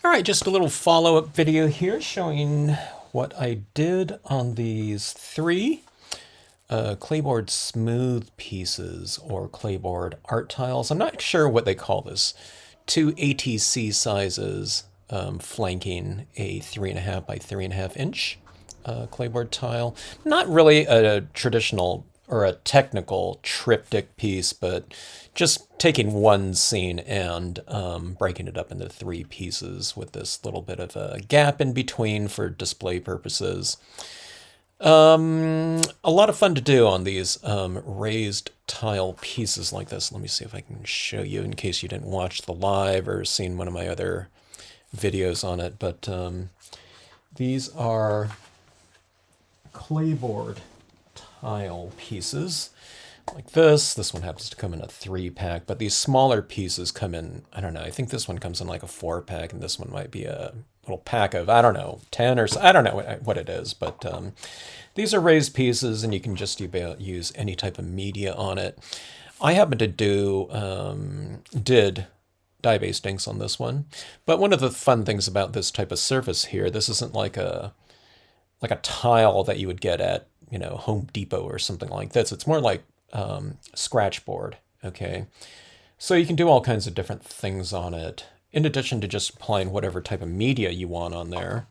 All right, just a little follow-up video here showing what I did on these three Claybord smooth pieces or Claybord art tiles. I'm not sure what they call this. Two ATC sizes flanking a 3.5 by 3.5 inch Claybord tile. Not really a traditional or a technical triptych piece, but just taking one scene and breaking it up into three pieces with this little bit of a gap in between for display purposes. A lot of fun to do on these raised tile pieces like this. Let me see if I can show you in case you didn't watch the live or seen one of my other videos on it. But these are Claybord tile pieces like this. This one happens to come in a 3-pack, but these smaller pieces come in, I don't know, I think this one comes in like a 4-pack, and this one might be a little pack of, I don't know, 10 or so, I don't know what it is, but these are raised pieces, and you can just use any type of media on it. I happen to did dye-based inks on this one, but one of the fun things about this type of surface here, this isn't like a tile that you would get at, Home Depot or something like this. It's more like scratch board, okay? So you can do all kinds of different things on it, in addition to just applying whatever type of media you want on there.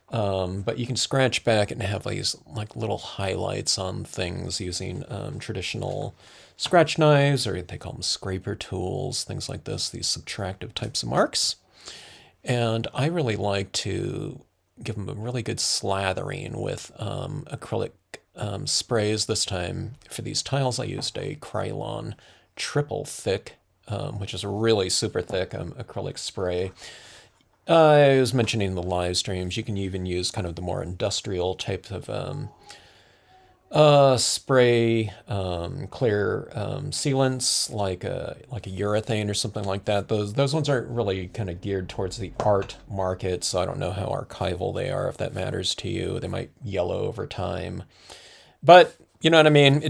But you can scratch back and have these like little highlights on things using traditional scratch knives, or they call them scraper tools, things like this, these subtractive types of marks. And I really like to give them a really good slathering with acrylic sprays. This time for these tiles I used a Krylon triple thick, which is a really super thick acrylic spray. I was mentioning in the live streams, you can even use kind of the more industrial type of spray, clear sealants like a urethane or something like that. Those ones aren't really kind of geared towards the art market, so I don't know how archival they are. If that matters to you, they might yellow over time, but you know what I mean.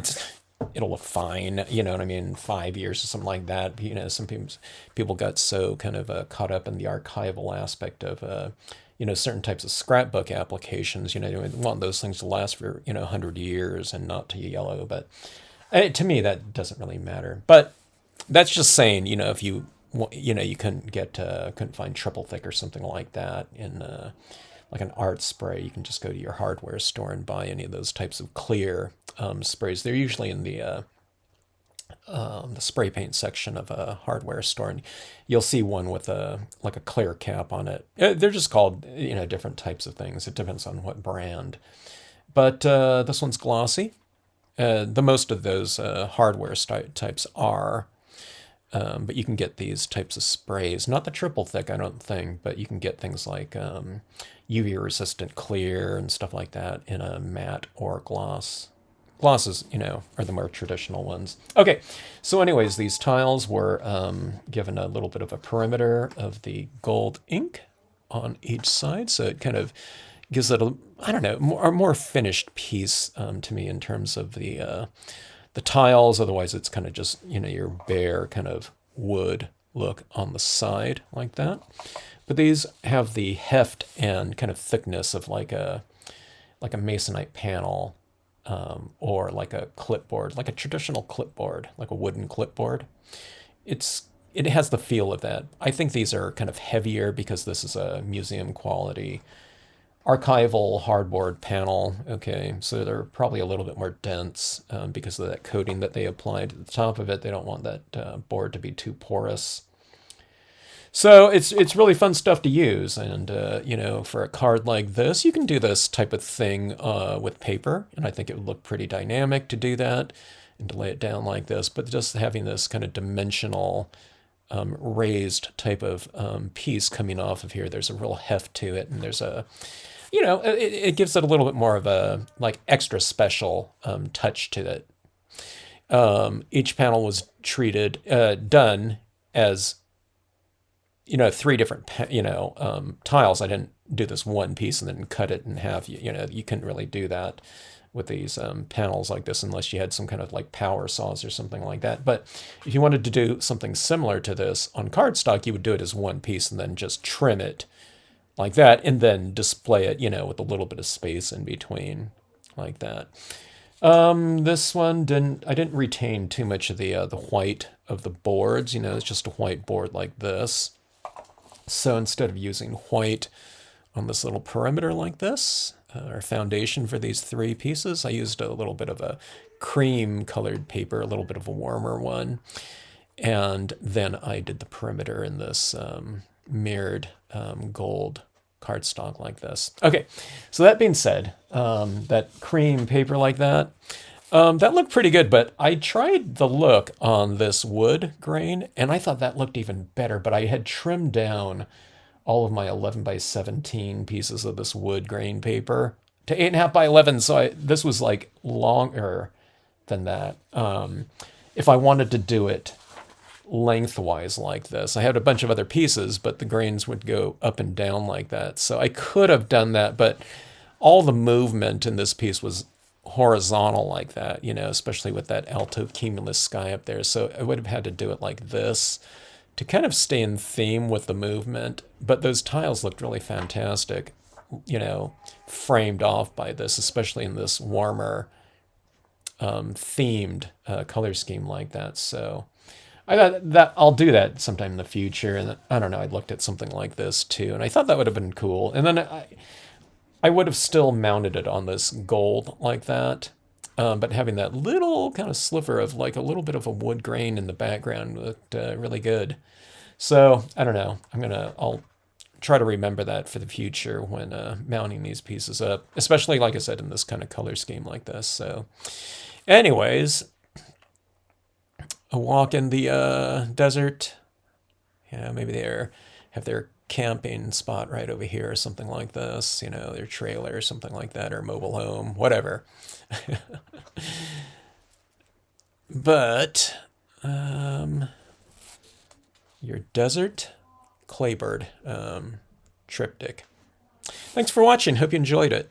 It'll look fine. You know what I mean? 5 years or something like that. Some people got so kind of caught up in the archival aspect of certain types of scrapbook applications. You want those things to last for 100 years and not to yellow. But to me, that doesn't really matter. But that's just saying, if you couldn't find triple thick or something like that in like an art spray, you can just go to your hardware store and buy any of those types of clear sprays. They're usually in the spray paint section of a hardware store, and you'll see one with a clear cap on it. They're just called different types of things. It depends on what brand. But this one's glossy. The most of those hardware types are. But you can get these types of sprays, not the triple thick, I don't think, but you can get things like UV resistant clear and stuff like that in a matte or gloss. Glosses, are the more traditional ones. Okay, so anyways, these tiles were given a little bit of a perimeter of the gold ink on each side, so it kind of gives it a more finished piece to me in terms of the tiles. Otherwise, it's kind of just your bare kind of wood look on the side like that. But these have the heft and kind of thickness of like a masonite panel, or like a clipboard, like a traditional clipboard, like a wooden clipboard. It has the feel of that. I think these are kind of heavier because this is a museum quality archival hardboard panel. Okay, so they're probably a little bit more dense because of that coating that they applied at the top of it. They don't want that board to be too porous. So it's really fun stuff to use, and for a card like this, you can do this type of thing with paper, and I think it would look pretty dynamic to do that and to lay it down like this. But just having this kind of dimensional raised type of piece coming off of here, there's a real heft to it, and there's it gives it a little bit more of a like extra special touch to it. Each panel was done as three different tiles. I didn't do this one piece and then cut it in half. You couldn't really do that. with these panels like this unless you had some kind of like power saws or something like that. But if you wanted to do something similar to this on cardstock, you would do it as one piece and then just trim it like that and then display it, you know, with a little bit of space in between like that. This one I didn't retain too much of the white of the boards, you know, it's just a white board like this. So instead of using white on this little perimeter like this, our foundation for these three pieces, I used a little bit of a cream colored paper, a little bit of a warmer one. And then I did the perimeter in this mirrored gold cardstock like this. Okay, so that being said, that cream paper like that, that looked pretty good, but I tried the look on this wood grain, and I thought that looked even better, but I had trimmed down all of my 11 by 17 pieces of this wood grain paper to 8.5 by 11, so this was like longer than that. If I wanted to do it lengthwise like this. I had a bunch of other pieces, but the grains would go up and down like that. So I could have done that, but all the movement in this piece was horizontal like that, you know, especially with that alto cumulus sky up there. So I would have had to do it like this to kind of stay in theme with the movement. But those tiles looked really fantastic, you know, framed off by this, especially in this warmer themed color scheme like that. So I thought that I'll do that sometime in the future. And I don't know, I looked at something like this too, and I thought that would have been cool. And then I would have still mounted it on this gold like that. But having that little kind of sliver of like a little bit of a wood grain in the background looked really good. So I don't know, I'll try to remember that for the future when mounting these pieces up, especially like I said, in this kind of color scheme like this. So anyways, a walk in the desert. Yeah, maybe they have their camping spot right over here or something like this, you know, their trailer or something like that, or mobile home, whatever. But your desert Claybord triptych. Thanks for watching. Hope you enjoyed it.